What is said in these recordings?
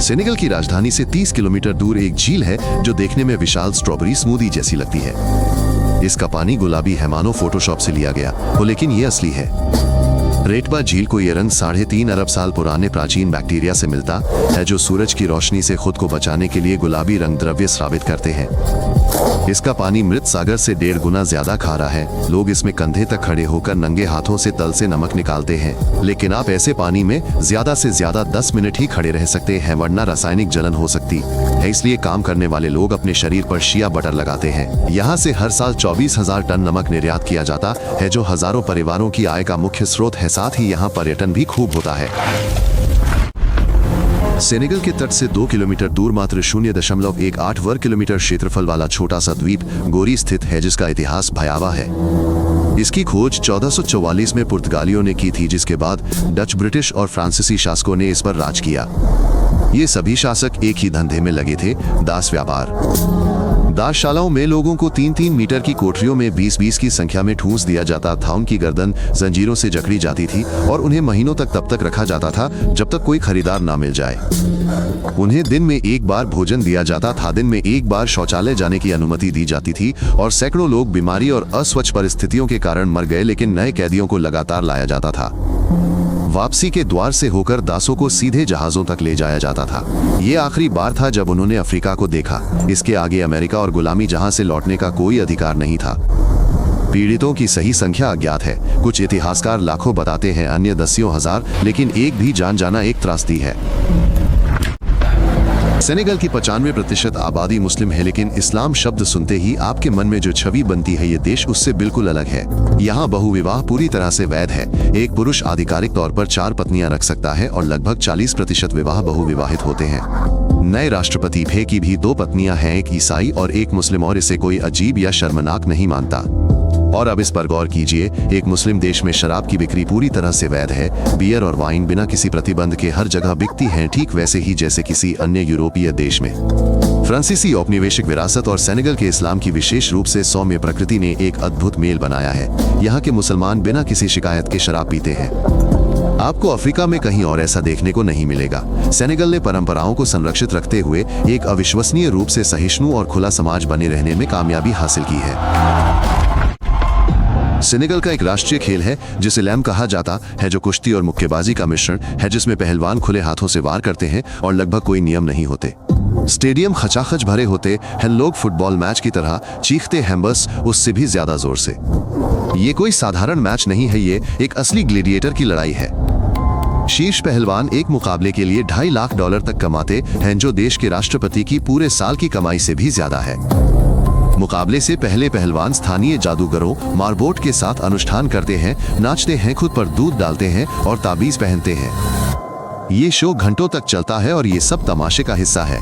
Senegal की राजधानी से 30 किलोमीटर दूर एक झील है जो देखने में विशाल स्ट्रॉबेरी स्मूदी जैसी लगती है। इसका पानी गुलाबी है, मानो फोटोशॉप से लिया गया हो, लेकिन ये असली है। रेटबा झील को ये रंग 3.5 अरब साल पुराने प्राचीन बैक्टीरिया से मिलता है जो सूरज की रोशनी से खुद को बचाने के लिए गुलाबी रंग द्रव्य स्रावित करते हैं। इसका पानी मृत सागर से 1.5 गुना ज्यादा खारा है। लोग इसमें कंधे तक खड़े होकर नंगे हाथों से तल से नमक निकालते हैं, लेकिन आप ऐसे पानी में ज्यादा से ज्यादा 10 मिनट ही खड़े रह सकते हैं, वरना रासायनिक जलन हो सकती है। इसलिए काम करने वाले लोग अपने शरीर पर शिया बटर लगाते हैं। यहाँ से हर साल 24,000 टन नमक निर्यात किया जाता है जो हजारों परिवारों की आय का मुख्य स्रोत है। साथ ही यहाँ पर्यटन भी खूब होता है। सेनेगल के तट से 2 किलोमीटर दूर मात्र 0.18 वर्ग किलोमीटर क्षेत्रफल वाला छोटा सा द्वीप गोरी स्थित है, जिसका इतिहास भयावह है। इसकी खोज 1444 में पुर्तगालियों ने की थी, जिसके बाद डच, ब्रिटिश और फ्रांसीसी शासकों ने इस पर राज किया। ये सभी शासक एक ही धंधे में लगे थे, दास व्यापार। दासशालाओं में लोगों को 3-3 मीटर की कोठरियों में 20-20 की संख्या में ठूंस दिया जाता था। उनकी गर्दन जंजीरों से जकड़ी जाती थी और उन्हें महीनों तक तब तक रखा जाता था जब तक कोई खरीदार ना मिल जाए। उन्हें दिन में एक बार भोजन दिया जाता था, दिन में एक बार शौचालय जाने की अनुमति दी जाती थी और सैकड़ों लोग बीमारी और अस्वच्छ परिस्थितियों के कारण मर गए, लेकिन नए कैदियों को लगातार लाया जाता था। वापसी के द्वार से होकर दासों को सीधे जहाजों तक ले जाया जाता था। ये आखिरी बार था जब उन्होंने अफ्रीका को देखा। इसके आगे अमेरिका और गुलामी जहां से लौटने का कोई अधिकार नहीं था। पीड़ितों की सही संख्या अज्ञात है। कुछ इतिहासकार लाखों बताते हैं, अन्य दसियों हजार, लेकिन एक भी जान जाना एक त्रासदी है। सेनेगल की 95% आबादी मुस्लिम है, लेकिन इस्लाम शब्द सुनते ही आपके मन में जो छवि बनती है, ये देश उससे बिल्कुल अलग है। यहाँ बहुविवाह पूरी तरह से वैध है। एक पुरुष आधिकारिक तौर पर 4 पत्नियां रख सकता है और लगभग 40% विवाह बहुविवाहित होते हैं। नए राष्ट्रपति फे की भी 2 पत्नियां हैं, एक ईसाई और एक मुस्लिम, और इसे कोई अजीब या शर्मनाक नहीं मानता। और अब इस पर गौर कीजिए, एक मुस्लिम देश में शराब की बिक्री पूरी तरह से वैध है। बियर और वाइन बिना किसी प्रतिबंध के हर जगह बिकती हैं, ठीक वैसे ही जैसे किसी अन्य यूरोपीय देश में। फ्रांसीसी औपनिवेशिक विरासत और सेनेगल के इस्लाम की विशेष रूप से सौम्य प्रकृति ने एक अद्भुत मेल बनाया है। यहाँ के मुसलमान बिना किसी शिकायत के शराब पीते हैं। आपको अफ्रीका में कहीं और ऐसा देखने को नहीं मिलेगा। सेनेगल ने परंपराओं को संरक्षित रखते हुए एक अविश्वसनीय रूप से सहिष्णु और खुला समाज बने रहने में कामयाबी हासिल की है। सेनेगल का एक राष्ट्रीय खेल है जिसे लैम कहा जाता है, जो कुश्ती और मुक्केबाजी का मिश्रण है, जिसमें पहलवान खुले हाथों से वार करते हैं और लगभग कोई नियम नहीं होते। स्टेडियम खचाखच भरे होते हैं, लोग फुटबॉल मैच की तरह चीखते हैं, बस उससे भी ज्यादा जोर से। ये कोई साधारण मैच नहीं है, ये एक असली ग्लैडिएटर की लड़ाई है। शीर्ष पहलवान एक मुकाबले के लिए $2.5 लाख तक कमाते हैं, जो देश के राष्ट्रपति की पूरे साल की कमाई से भी ज्यादा है। मुकाबले से पहले पहलवान स्थानीय जादूगरों मारबोट के साथ अनुष्ठान करते हैं, नाचते हैं, खुद पर दूध डालते हैं और ताबीज पहनते हैं। ये शो घंटों तक चलता है और ये सब तमाशे का हिस्सा है।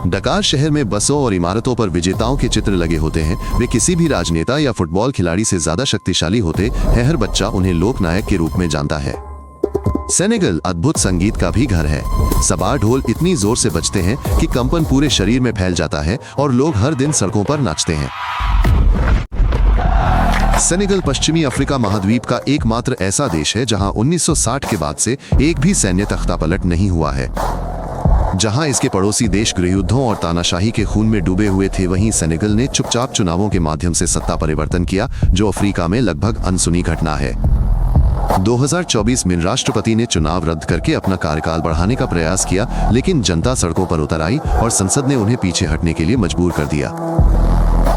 डकार शहर में बसों और इमारतों पर विजेताओं के चित्र लगे होते हैं। वे किसी भी राजनेता या फुटबॉल खिलाड़ी से ज्यादा शक्तिशाली होते हैं। हर बच्चा उन्हें लोकनायक के रूप में जानता है। सेनेगल अद्भुत संगीत का भी घर है। सबार ढोल इतनी जोर से बजते हैं कि कंपन पूरे शरीर में फैल जाता है और लोग हर दिन सड़कों पर नाचते हैं। सेनेगल पश्चिमी अफ्रीका महाद्वीप का एकमात्र ऐसा देश है जहां 1960 के बाद से एक भी सैन्य तख्तापलट नहीं हुआ है। जहां इसके पड़ोसी देश गृहयुद्धों और तानाशाही के खून में डूबे हुए थे, वहीं सेनेगल ने चुपचाप चुनावों के माध्यम से सत्ता परिवर्तन किया, जो अफ्रीका में लगभग अनसुनी घटना है। 2024 में राष्ट्रपति ने चुनाव रद्द करके अपना कार्यकाल बढ़ाने का प्रयास किया, लेकिन जनता सड़कों पर उतर आई और संसद ने उन्हें पीछे हटने के लिए मजबूर कर दिया।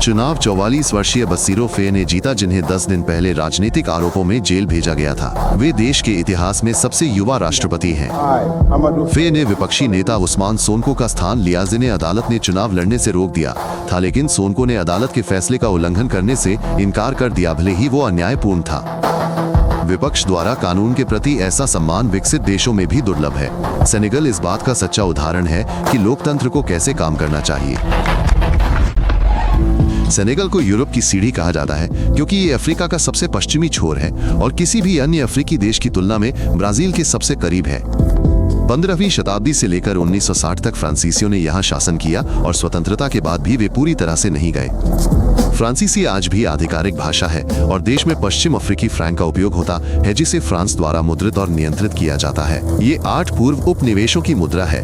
चुनाव 44 वर्षीय बसीरो फे ने जीता, जिन्हें 10 दिन पहले राजनीतिक आरोपों में जेल भेजा गया था। वे देश के इतिहास में सबसे युवा राष्ट्रपति हैं। फे ने विपक्षी नेता उस्मान सोनको का स्थान लिया, जिन्हें अदालत ने चुनाव लड़ने से रोक दिया था, लेकिन सोनको ने अदालत के फैसले का उल्लंघन करने से इनकार कर दिया, भले ही वो अन्यायपूर्ण था। विपक्ष द्वारा कानून के प्रति ऐसा सम्मान विकसित देशों में भी दुर्लभ है। सेनेगल इस बात का सच्चा उदाहरण है कि लोकतंत्र को कैसे काम करना चाहिए। सेनेगल को यूरोप की सीढ़ी कहा जाता है क्योंकि ये अफ्रीका का सबसे पश्चिमी छोर है और किसी भी अन्य अफ्रीकी देश की तुलना में ब्राजील के सबसे करीब है। 15वीं शताब्दी से लेकर 1960 तक फ्रांसीसियों ने यहाँ शासन किया और स्वतंत्रता के बाद भी वे पूरी तरह से नहीं गए। फ्रांसीसी आज भी आधिकारिक भाषा है और देश में पश्चिम अफ्रीकी फ्रैंक का उपयोग होता है, जिसे फ्रांस द्वारा मुद्रित और नियंत्रित किया जाता है। ये 8 पूर्व उपनिवेशों की मुद्रा है।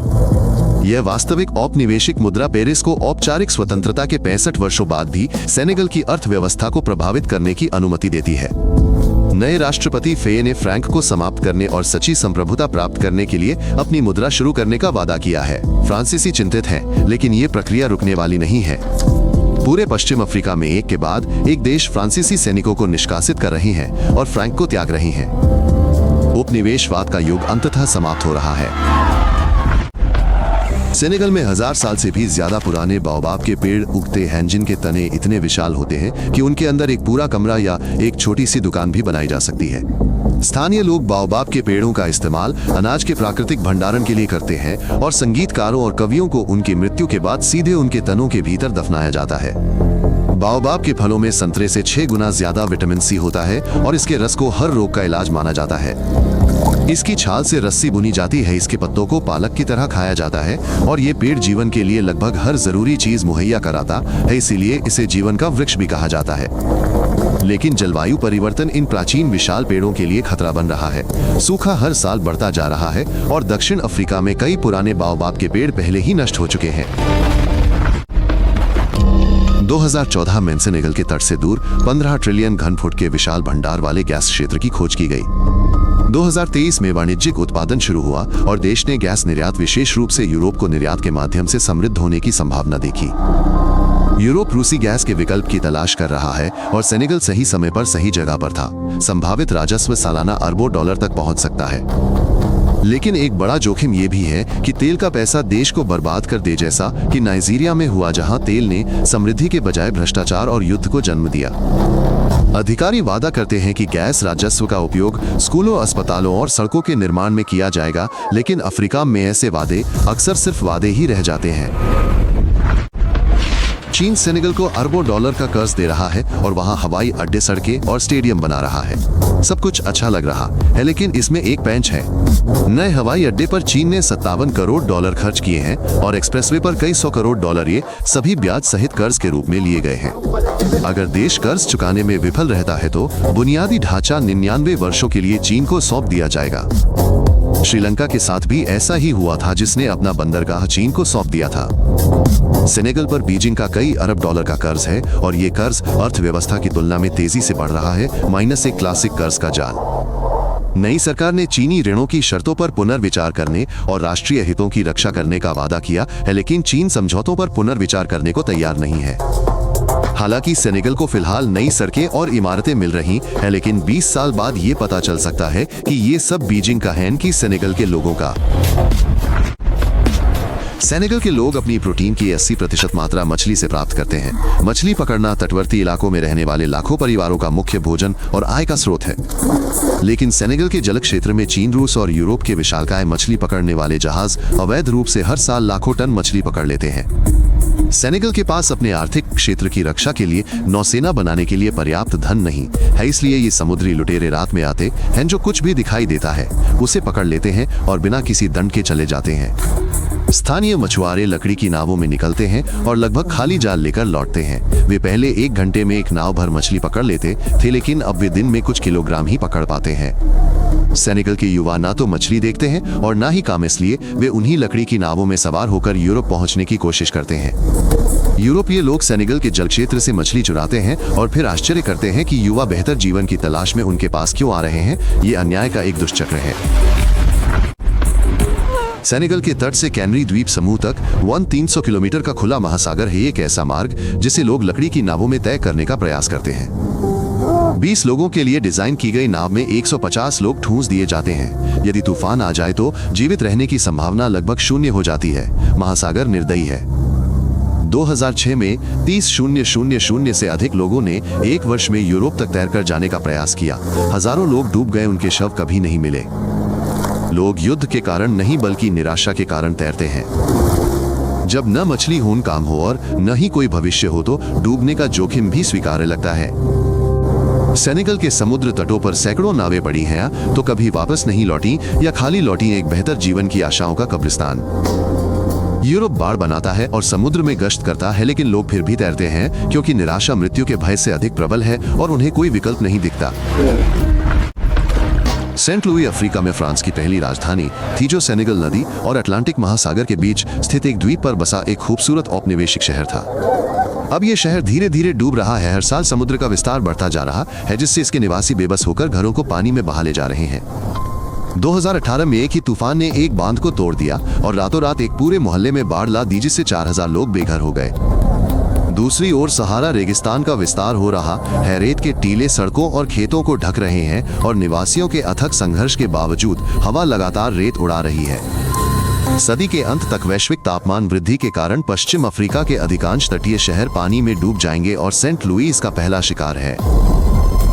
यह वास्तविक औपनिवेशिक मुद्रा पेरिस को औपचारिक स्वतंत्रता के 65 वर्षों बाद भी सेनेगल की अर्थव्यवस्था को प्रभावित करने की अनुमति देती है। नए राष्ट्रपति फेये ने फ्रैंक को समाप्त करने और सच्ची संप्रभुता प्राप्त करने के लिए अपनी मुद्रा शुरू करने का वादा किया है। फ्रांसीसी चिंतित हैं, लेकिन ये प्रक्रिया रुकने वाली नहीं है। पूरे पश्चिम अफ्रीका में एक के बाद एक देश फ्रांसीसी सैनिकों को निष्कासित कर रही हैं और फ्रैंक को त्याग रही हैं। उपनिवेशवाद का युग अंततः समाप्त हो रहा है। सेनेगल में 1000 साल से भी ज्यादा पुराने बाओबाब के पेड़ उगते हैं, जिनके तने इतने विशाल होते हैं कि उनके अंदर एक पूरा कमरा या एक छोटी सी दुकान भी बनाई जा सकती है। स्थानीय लोग बाओबाब के पेड़ों का इस्तेमाल अनाज के प्राकृतिक भंडारण के लिए करते हैं और संगीतकारों और कवियों को उनकी मृत्यु के बाद सीधे उनके तनों के भीतर दफनाया जाता है। बाओबाब के फलों में संतरे से 6 गुना ज्यादा विटामिन सी होता है और इसके रस को हर रोग का इलाज माना जाता है। इसकी छाल से रस्सी बुनी जाती है, इसके पत्तों को पालक की तरह खाया जाता है और ये पेड़ जीवन के लिए लगभग हर जरूरी चीज मुहैया कराता है, इसीलिए इसे जीवन का वृक्ष भी कहा जाता है। लेकिन जलवायु परिवर्तन इन प्राचीन विशाल पेड़ों के लिए खतरा बन रहा है। सूखा हर साल बढ़ता जा रहा है और दक्षिण अफ्रीका में कई पुराने बाओबाब के पेड़ पहले ही नष्ट हो चुके हैं। 2014 में सेनेगल के तट से दूर 15 ट्रिलियन घन फुट के विशाल भंडार वाले गैस क्षेत्र की खोज की गई। 2023 में वाणिज्यिक उत्पादन शुरू हुआ और देश ने गैस निर्यात विशेष रूप से यूरोप को निर्यात के माध्यम से समृद्ध होने की संभावना देखी। यूरोप रूसी गैस के विकल्प की तलाश कर रहा है और सेनेगल सही समय पर सही जगह पर था। संभावित राजस्व सालाना अरबों डॉलर तक पहुंच सकता है। लेकिन एक बड़ा जोखिम ये भी है कि तेल का पैसा देश को बर्बाद कर दे, जैसा कि नाइजीरिया में हुआ, जहां तेल ने समृद्धि के बजाय भ्रष्टाचार और युद्ध को जन्म दिया। अधिकारी वादा करते हैं कि गैस राजस्व का उपयोग स्कूलों, अस्पतालों और सड़कों के निर्माण में किया जाएगा, लेकिन अफ्रीका में ऐसे वादे अक्सर सिर्फ वादे ही रह जाते हैं। चीन सेनेगल को अरबों डॉलर का कर्ज दे रहा है और वहां हवाई अड्डे, सड़कें और स्टेडियम बना रहा है। सब कुछ अच्छा लग रहा है, लेकिन इसमें एक पेंच है। नए हवाई अड्डे पर चीन ने 57 करोड़ डॉलर खर्च किए हैं और एक्सप्रेसवे पर कई 100 करोड़ डॉलर, ये सभी ब्याज सहित कर्ज के रूप में लिए गए हैं। अगर देश कर्ज चुकाने में विफल रहता है तो बुनियादी ढांचा 99 वर्षों के लिए चीन को सौंप दिया जाएगा। श्रीलंका के साथ भी ऐसा ही हुआ था, जिसने अपना बंदरगाह चीन को सौंप दिया था। सेनेगल पर बीजिंग का कई अरब डॉलर का कर्ज है और ये कर्ज अर्थव्यवस्था की तुलना में तेजी से बढ़ रहा है, -1 क्लासिक कर्ज का जाल। नई सरकार ने चीनी ऋणों की शर्तों पर पुनर्विचार करने और राष्ट्रीय हितों की रक्षा करने का वादा किया है, लेकिन चीन समझौतों पर पुनर्विचार करने को तैयार नहीं है। हालांकि सेनेगल को फिलहाल नई सड़कें और इमारतें मिल रही हैं, लेकिन 20 साल बाद ये पता चल सकता है कि ये सब बीजिंग का है कि सेनेगल के लोगों का। सेनेगल के लोग अपनी प्रोटीन की 80% मात्रा मछली से प्राप्त करते हैं। मछली पकड़ना तटवर्ती इलाकों में रहने वाले लाखों परिवारों का मुख्य भोजन और आय का स्रोत है। लेकिन सेनेगल के जल क्षेत्र में चीन, रूस और यूरोप के विशालकाय मछली पकड़ने वाले जहाज अवैध रूप से हर साल लाखों टन मछली पकड़ लेते हैं। सेनेगल के पास अपने आर्थिक क्षेत्र की रक्षा के लिए नौसेना बनाने के लिए पर्याप्त धन नहीं है, इसलिए ये समुद्री लुटेरे रात में आते हैं, जो कुछ भी दिखाई देता है उसे पकड़ लेते हैं और बिना किसी दंड के चले जाते हैं। स्थानीय मछुआरे लकड़ी की नावों में निकलते हैं और लगभग खाली जाल लेकर लौटते हैं। वे पहले 1 घंटे में 1 नाव भर मछली पकड़ लेते थे, लेकिन अब वे दिन में कुछ किलोग्राम ही पकड़ पाते हैं। सेनेगल के युवा ना तो मछली देखते हैं और ना ही काम, इसलिए वे उन्हीं लकड़ी की नावों में सवार होकर यूरोप पहुंचने की कोशिश करते हैं। यूरोपीय लोग सेनेगल के जल क्षेत्र से मछली चुराते हैं और फिर आश्चर्य करते हैं कि युवा बेहतर जीवन की तलाश में उनके पास क्यों आ रहे हैं। ये अन्याय का एक दुष्चक्र है। सेनेगल के तट से कैनरी द्वीप समूह तक 300 किलोमीटर का खुला महासागर है। एक ऐसा मार्ग जिसे लोग लकड़ी की नावों में तय करने का प्रयास करते हैं। 20 लोगों के लिए डिजाइन की गई नाव में 150 लोग ठूंस दिए जाते हैं। यदि तूफान आ जाए तो जीवित रहने की संभावना लगभग 0 हो जाती है। महासागर निर्दयी है। 2006 में 30,000 से अधिक लोगों ने 1 वर्ष में यूरोप तक तैरकर जाने का प्रयास किया। हजारों लोग डूब गए, उनके शव कभी नहीं मिले। लोग युद्ध के कारण नहीं बल्कि निराशा के कारण तैरते हैं। जब न मछली खून काम हो और न ही कोई भविष्य हो तो डूबने का जोखिम भी स्वीकार्य लगता है। सेनेगल के समुद्र तटों पर सैकड़ों नावें पड़ी हैं, तो कभी वापस नहीं लौटी या खाली लौटी एक बेहतर जीवन की आशाओं का कब्रिस्तान। यूरोप बाड़ बनाता है और समुद्र में गश्त करता है, लेकिन लोग फिर भी तैरते हैं क्योंकि निराशा मृत्यु के भय से अधिक प्रबल है और उन्हें कोई विकल्प नहीं दिखता। सेंट लुई अफ्रीका में फ्रांस की पहली राजधानी थी, जो सेनेगल नदी और अटलांटिक महासागर के बीच स्थित एक द्वीप पर बसा एक खूबसूरत औपनिवेशिक शहर था। अब ये शहर धीरे धीरे डूब रहा है। हर साल समुद्र का विस्तार बढ़ता जा रहा है, जिससे इसके निवासी बेबस होकर घरों को पानी में बहा ले जा रहे हैं। 2018 में एक ही तूफान ने एक बांध को तोड़ दिया और रातों रात एक पूरे मोहल्ले में बाढ़ ला दी, जिससे 4000 लोग बेघर हो गए। दूसरी ओर सहारा रेगिस्तान का विस्तार हो रहा है। रेत के टीले सड़कों और खेतों को ढक रहे हैं और निवासियों के अथक संघर्ष के बावजूद हवा लगातार रेत उड़ा रही है। सदी के अंत तक वैश्विक तापमान वृद्धि के कारण पश्चिम अफ्रीका के अधिकांश तटीय शहर पानी में डूब जाएंगे और सेंट लुई इसका पहला शिकार है।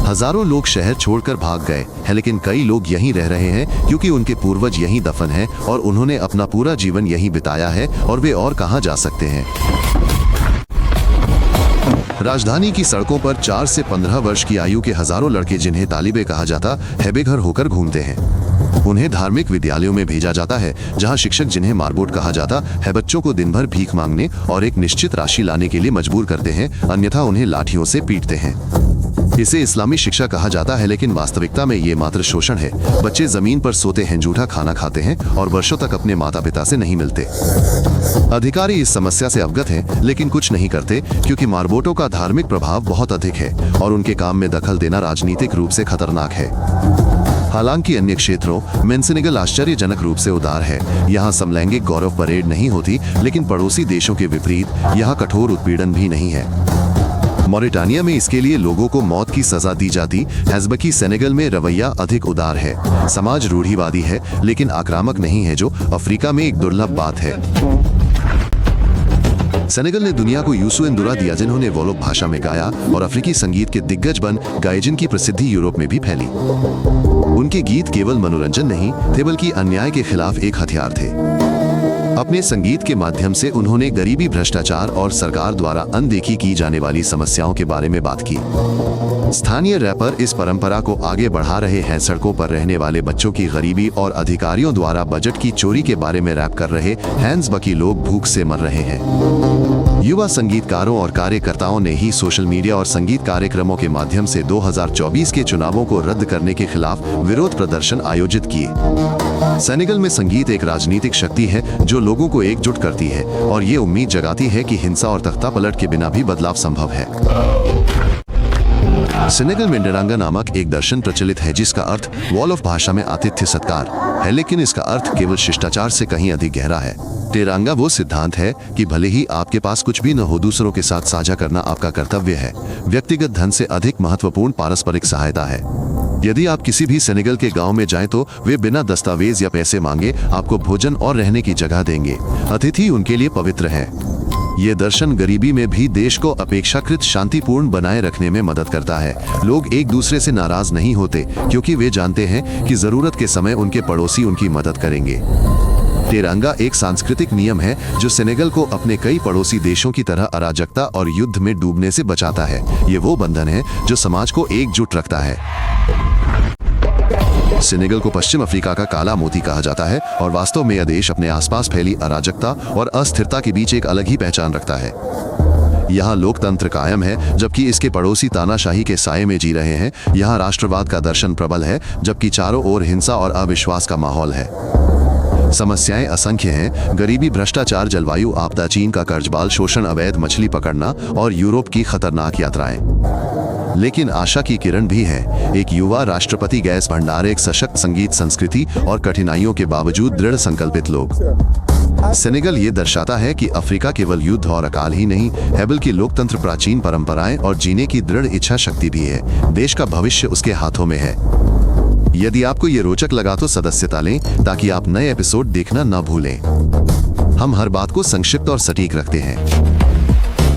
हजारों लोग शहर छोड़कर भाग गए हैं, लेकिन कई लोग यहीं रह रहे हैं क्योंकि उनके पूर्वज यहीं दफन हैं और उन्होंने अपना पूरा जीवन यहीं बिताया है और वे और कहां जा सकते हैं। राजधानी की सड़कों पर 4 से 15 वर्ष की आयु के हजारों लड़के, जिन्हें तालिबे कहा जाता है, बेघर होकर घूमते हैं। उन्हें धार्मिक विद्यालयों में भेजा जाता है, जहां शिक्षक, जिन्हें मारबोट कहा जाता है, बच्चों को दिन भर भीख मांगने और एक निश्चित राशि लाने के लिए मजबूर करते हैं, अन्यथा उन्हें लाठियों से पीटते हैं। इसे इस्लामी शिक्षा कहा जाता है, लेकिन वास्तविकता में ये मात्र शोषण है। बच्चे जमीन पर सोते हैं, जूठा खाना खाते हैं और वर्षों तक अपने माता पिता से नहीं मिलते। अधिकारी इस समस्या से अवगत हैं, लेकिन कुछ नहीं करते क्योंकि मारबोटों का धार्मिक प्रभाव बहुत अधिक है और उनके काम में दखल देना राजनीतिक रूप से खतरनाक है। हालांकि अन्य क्षेत्रों में सेनेगल आश्चर्यजनक रूप से उदार है। यहाँ समलैंगिक गौरव परेड नहीं होती, लेकिन पड़ोसी देशों के विपरीत यहाँ कठोर उत्पीड़न भी नहीं है। मॉरिटानिया में इसके लिए लोगों को मौत की सजा दी जाती है, जबकि सेनेगल में रवैया अधिक उदार है। समाज रूढ़िवादी है लेकिन आक्रामक नहीं है, जो अफ्रीका में एक दुर्लभ बात है। सेनेगल ने दुनिया को यूसु एंदुरा दिया, जिन्होंने वोलोक भाषा में गाया और अफ्रीकी संगीत के दिग्गज बन गए, जिनकी प्रसिद्धि यूरोप में भी फैली। उनके गीत केवल मनोरंजन नहीं थे, बल्कि अन्याय के खिलाफ एक हथियार थे। अपने संगीत के माध्यम से उन्होंने गरीबी, भ्रष्टाचार और सरकार द्वारा अनदेखी की जाने वाली समस्याओं के बारे में बात की। स्थानीय रैपर इस परंपरा को आगे बढ़ा रहे हैं। सड़कों पर रहने वाले बच्चों की गरीबी और अधिकारियों द्वारा बजट की चोरी के बारे में रैप कर रहे हैंस बकी लोग भूख से मर रहे हैं। युवा संगीतकारों और कार्यकर्ताओं ने ही सोशल मीडिया और संगीत कार्यक्रमों के माध्यम से 2024 के चुनावों को रद्द करने के खिलाफ विरोध प्रदर्शन आयोजित किए। सेनेगल में संगीत एक राजनीतिक शक्ति है जो लोगों को एकजुट करती है और ये उम्मीद जगाती है कि हिंसा और तख्ता पलट के बिना भी बदलाव संभव है। सेनेगल में टेरांगा नामक एक दर्शन प्रचलित है, जिसका अर्थ वॉल ऑफ भाषा में आतिथ्य सत्कार है, लेकिन इसका अर्थ केवल शिष्टाचार से कहीं अधिक गहरा है। टेरांगा वो सिद्धांत है कि भले ही आपके पास कुछ भी न हो, दूसरों के साथ साझा करना आपका कर्तव्य है। व्यक्तिगत धन से अधिक महत्वपूर्ण पारस्परिक सहायता है। यदि आप किसी भी सेनेगल के गांव में जाएं तो वे बिना दस्तावेज या पैसे मांगे आपको भोजन और रहने की जगह देंगे। अतिथि उनके लिए पवित्र है। ये दर्शन गरीबी में भी देश को अपेक्षाकृत शांतिपूर्ण बनाए रखने में मदद करता है। लोग एक दूसरे से नाराज नहीं होते क्योंकि वे जानते हैं कि जरूरत के समय उनके पड़ोसी उनकी मदद करेंगे। टेरांगा एक सांस्कृतिक नियम है जो सेनेगल को अपने कई पड़ोसी देशों की तरह अराजकता और युद्ध में डूबने से बचाता है। ये वो बंधन है जो समाज को एकजुट रखता है। सेनेगल को पश्चिम अफ्रीका का काला मोती कहा जाता है और वास्तव में यह देश अपने आसपास फैली अराजकता और अस्थिरता के बीच एक अलग ही पहचान रखता है। यहाँ लोकतंत्र कायम है जबकि इसके पड़ोसी तानाशाही के साये में जी रहे हैं। यहाँ राष्ट्रवाद का दर्शन प्रबल है जबकि चारों ओर हिंसा और अविश्वास का माहौल है। समस्याएं असंख्य हैं: गरीबी, भ्रष्टाचार, जलवायु आपदा, चीन का कर्जबाल शोषण, अवैध मछली पकड़ना और यूरोप की खतरनाक यात्राएं। लेकिन आशा की किरण भी है। एक युवा राष्ट्रपति, गैस भंडार, एक सशक्त संगीत संस्कृति और कठिनाइयों के बावजूद दृढ़ संकल्पित लोग। सेनेगल ये दर्शाता है कि अफ्रीका केवल युद्ध और अकाल ही नहीं है, बल्कि लोकतंत्र, प्राचीन परंपराएं और जीने की दृढ़ इच्छा शक्ति भी है। देश का भविष्य उसके हाथों में है। यदि आपको ये रोचक लगा तो सदस्यता लें ताकि आप नए एपिसोड देखना न भूलें। हम हर बात को संक्षिप्त और सटीक रखते हैं।